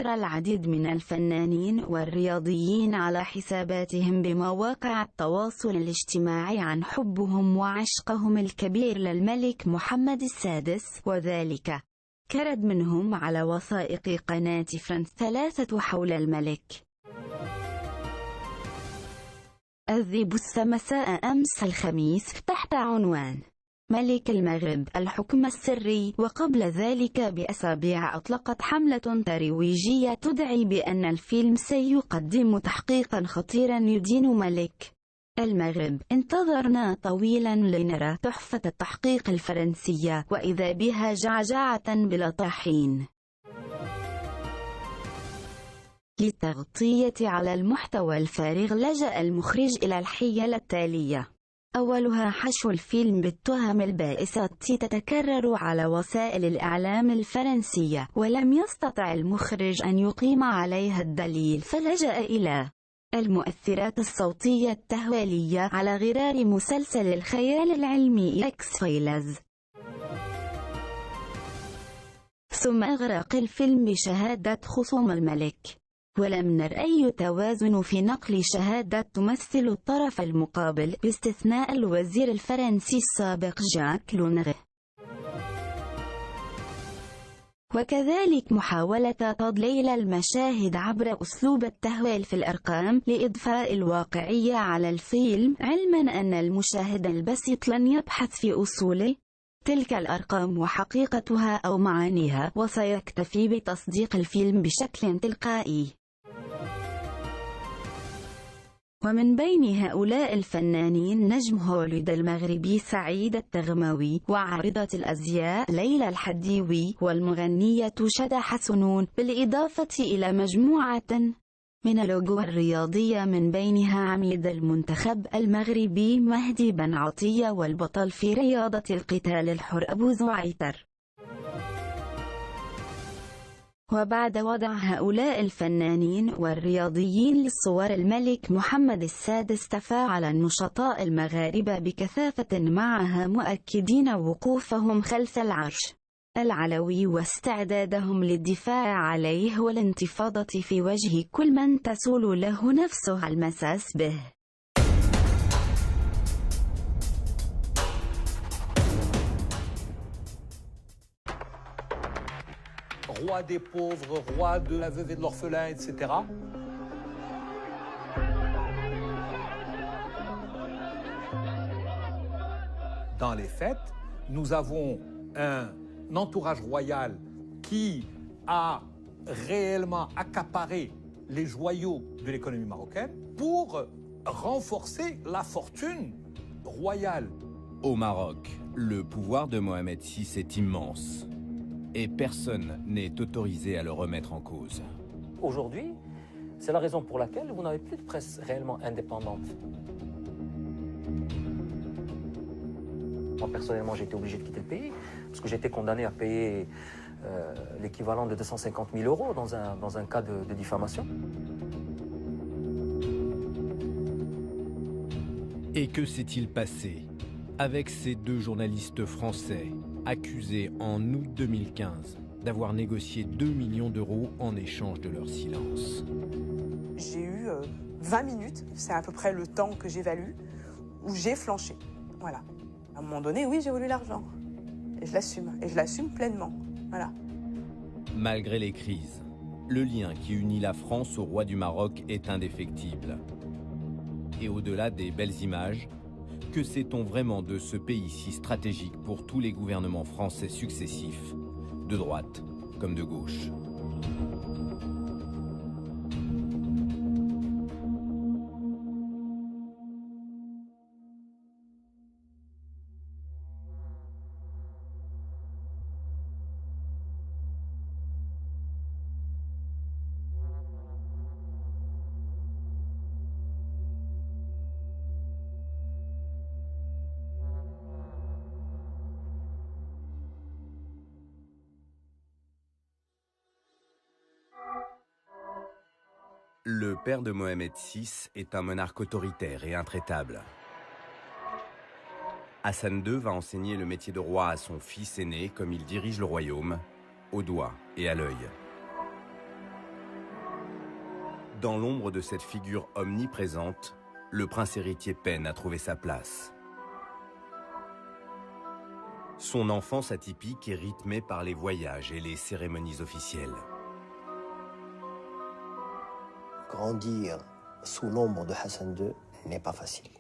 سيطر العديد من الفنانين والرياضيين على حساباتهم بمواقع التواصل الاجتماعي عن حبهم وعشقهم الكبير للملك محمد السادس، وذلك كرد منهم على وثائق قناة فرانس 3 حول الملك. الذي بث مساء أمس الخميس تحت عنوان ملك المغرب الحكم السري، وقبل ذلك بأسابيع أطلقت حملة ترويجية تدعي بأن الفيلم سيقدم تحقيقا خطيرا يدين ملك المغرب. انتظرنا طويلا لنرى تحفة التحقيق الفرنسية، وإذا بها جعجعة بلا طحين. للتغطية على المحتوى الفارغ لجأ المخرج إلى الحيل التالية، أولها حشو الفيلم بالتهم البائسة التي تتكرر على وسائل الإعلام الفرنسية، ولم يستطع المخرج أن يقيم عليها الدليل، فلجأ إلى المؤثرات الصوتية التهويلية على غرار مسلسل الخيال العلمي إكس فايلز. ثم أغرق الفيلم بشهادة خصوم الملك، ولم نر أي توازن في نقل شهادة تمثل الطرف المقابل باستثناء الوزير الفرنسي السابق جاك لونغ، وكذلك محاولة تضليل المشاهد عبر أسلوب التهويل في الأرقام لإضفاء الواقعية على الفيلم، علما أن المشاهد البسيط لن يبحث في أصول تلك الأرقام وحقيقتها أو معانيها، وسيكتفي بتصديق الفيلم بشكل تلقائي. ومن بين هؤلاء الفنانين نجم هوليوود المغربي سعيد التغماوي، وعارضة الأزياء ليلى الحديوي، والمغنية شدى حسنون، بالإضافة إلى مجموعة من الوجوه الرياضية من بينها عميد المنتخب المغربي مهدي بن عطية، والبطل في رياضة القتال الحر أبو زعيتر. وبعد وضع هؤلاء الفنانين والرياضيين للصور الملك محمد السادس، تفاعل النشطاء المغاربة بكثافة معها، مؤكدين وقوفهم خلف العرش العلوي واستعدادهم للدفاع عليه والانتفاضة في وجه كل من تسول له نفسه المساس به. Roi des pauvres, roi de la veuve et de l'orphelin, etc. Dans les faits, nous avons un entourage royal qui a réellement accaparé les joyaux de l'économie marocaine pour renforcer la fortune royale. Au Maroc, le pouvoir de Mohamed VI est immense. Et personne n'est autorisé à le remettre en cause. Aujourd'hui, c'est la raison pour laquelle vous n'avez plus de presse réellement indépendante. Moi, personnellement, j'ai été obligé de quitter le pays, parce que j'étais condamné à payer l'équivalent de 250 000 € dans un cas de diffamation. Et que s'est-il passé avec ces 2 journalistes français accusés en août 2015 d'avoir négocié 2 millions d'euros en échange de leur silence? J'ai eu 20 minutes, c'est à peu près le temps que j'évalue, où j'ai flanché. Voilà. À un moment donné, oui, j'ai voulu l'argent. Et je l'assume pleinement. Voilà. Malgré les crises, le lien qui unit la France au roi du Maroc est indéfectible. Et au-delà des belles images, que sait-on vraiment de ce pays si stratégique pour tous les gouvernements français successifs, de droite comme de gauche? Le père de Mohamed VI est un monarque autoritaire et intraitable. Hassan II va enseigner le métier de roi à son fils aîné comme il dirige le royaume, au doigt et à l'œil. Dans l'ombre de cette figure omniprésente, le prince héritier peine à trouver sa place. Son enfance atypique est rythmée par les voyages et les cérémonies officielles. Grandir sous l'ombre de Hassan II n'est pas facile.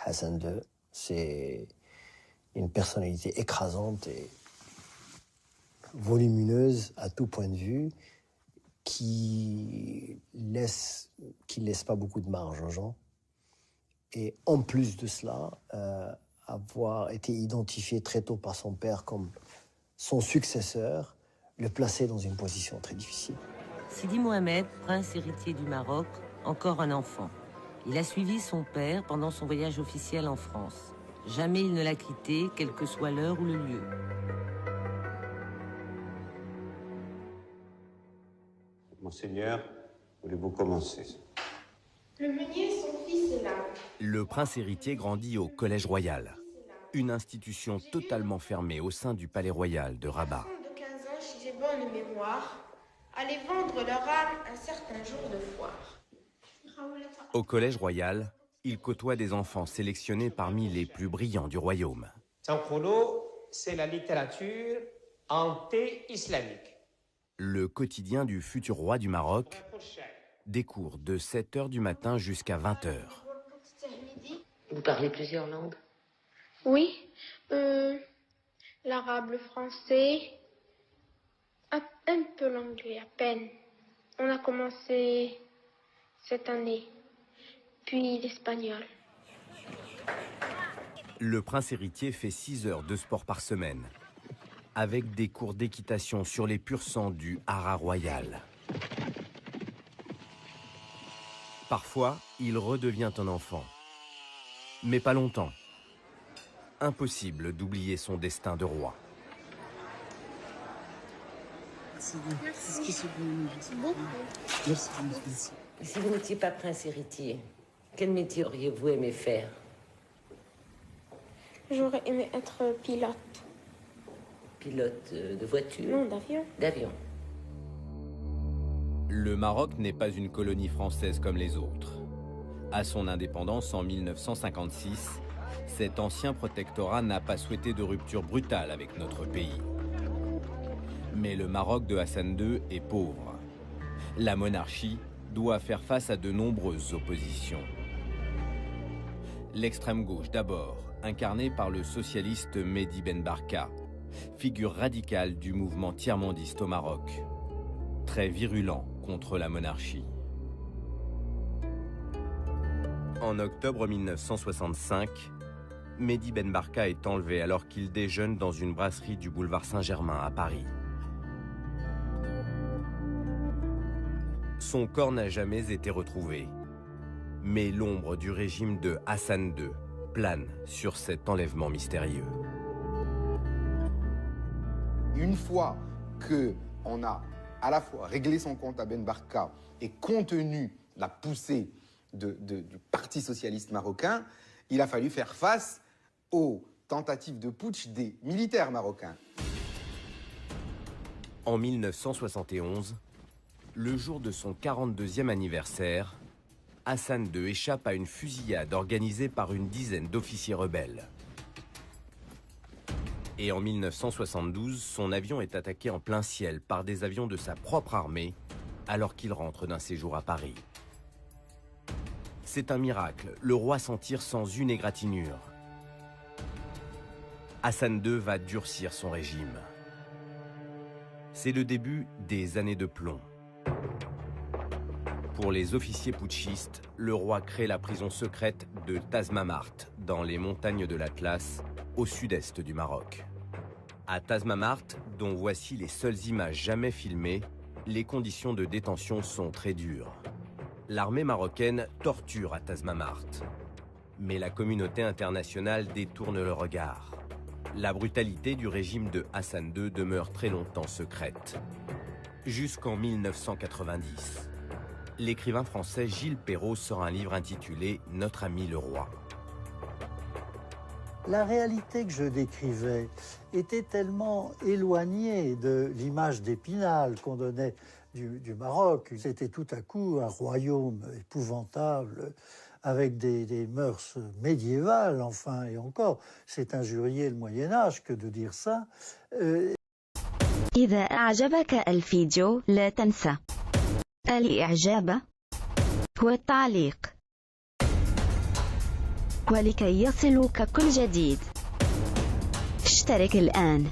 Hassan II, c'est une personnalité écrasante et volumineuse à tout point de vue, qui laisse pas beaucoup de marge aux gens. Et en plus de cela, avoir été identifié très tôt par son père comme son successeur, le plaçait dans une position très difficile. Sidi Mohamed, prince héritier du Maroc, encore un enfant. Il a suivi son père pendant son voyage officiel en France. Jamais il ne l'a quitté, quelle que soit l'heure ou le lieu. Monseigneur, voulez-vous commencer? Le meunier, son fils est là. Le prince héritier grandit au Collège Royal, une institution totalement fermée au sein du palais royal de Rabat. De 15 ans, si j'ai bonne mémoire, allaient vendre leur âme un certain jour de foire. Au Collège Royal, il côtoie des enfants sélectionnés parmi les plus brillants du royaume. Sankholo, c'est la littérature anté-islamique. Le quotidien du futur roi du Maroc, des cours de 7 h du matin jusqu'à 20 h. Vous parlez plusieurs langues? Oui, l'arabe, le français, un peu l'anglais, à peine. On a commencé cette année, puis l'espagnol. Le prince héritier fait 6 heures de sport par semaine, avec des cours d'équitation sur les pur sang du haras royal. Parfois, il redevient un enfant. Mais pas longtemps. Impossible d'oublier son destin de roi. Merci beaucoup. Si vous n'étiez pas prince héritier, quel métier auriez-vous aimé faire? J'aurais aimé être pilote. Pilote de voiture? Non, d'avion. D'avion. Le Maroc n'est pas une colonie française comme les autres. À son indépendance en 1956, cet ancien protectorat n'a pas souhaité de rupture brutale avec notre pays. Mais le Maroc de Hassan II est pauvre. La monarchie doit faire face à de nombreuses oppositions. L'extrême gauche d'abord, incarnée par le socialiste Mehdi Ben Barka, figure radicale du mouvement tiers-mondiste au Maroc, très virulent contre la monarchie. En octobre 1965, Mehdi Ben Barka est enlevé alors qu'il déjeune dans une brasserie du boulevard Saint-Germain à Paris. Son corps n'a jamais été retrouvé, mais l'ombre du régime de Hassan II plane sur cet enlèvement mystérieux. Une fois qu'on a à la fois réglé son compte à Ben Barka et contenu la poussée du Parti socialiste marocain, il a fallu faire face aux tentatives de putsch des militaires marocains. En 1971, le jour de son 42e anniversaire, Hassan II échappe à une fusillade organisée par une dizaine d'officiers rebelles. Et en 1972, son avion est attaqué en plein ciel par des avions de sa propre armée alors qu'il rentre d'un séjour à Paris. C'est un miracle, le roi s'en tire sans une égratignure. Hassan II va durcir son régime. C'est le début des années de plomb. Pour les officiers putschistes, le roi crée la prison secrète de Tazmamart, dans les montagnes de l'Atlas, au sud-est du Maroc. À Tazmamart, dont voici les seules images jamais filmées, les conditions de détention sont très dures. L'armée marocaine torture à Tazmamart. Mais la communauté internationale détourne le regard. La brutalité du régime de Hassan II demeure très longtemps secrète. Jusqu'en 1990. L'écrivain français Gilles Perrault sort un livre intitulé « Notre ami le roi ». La réalité que je décrivais était tellement éloignée de l'image d'Épinal qu'on donnait du Maroc. C'était tout à coup un royaume épouvantable, avec des mœurs médiévales, enfin, et encore, c'est injurier le Moyen-Âge que de dire ça. إذا أعجبك الفيديو لا تنسى الإعجاب والتعليق، ولكي يصلك كل جديد اشترك الآن.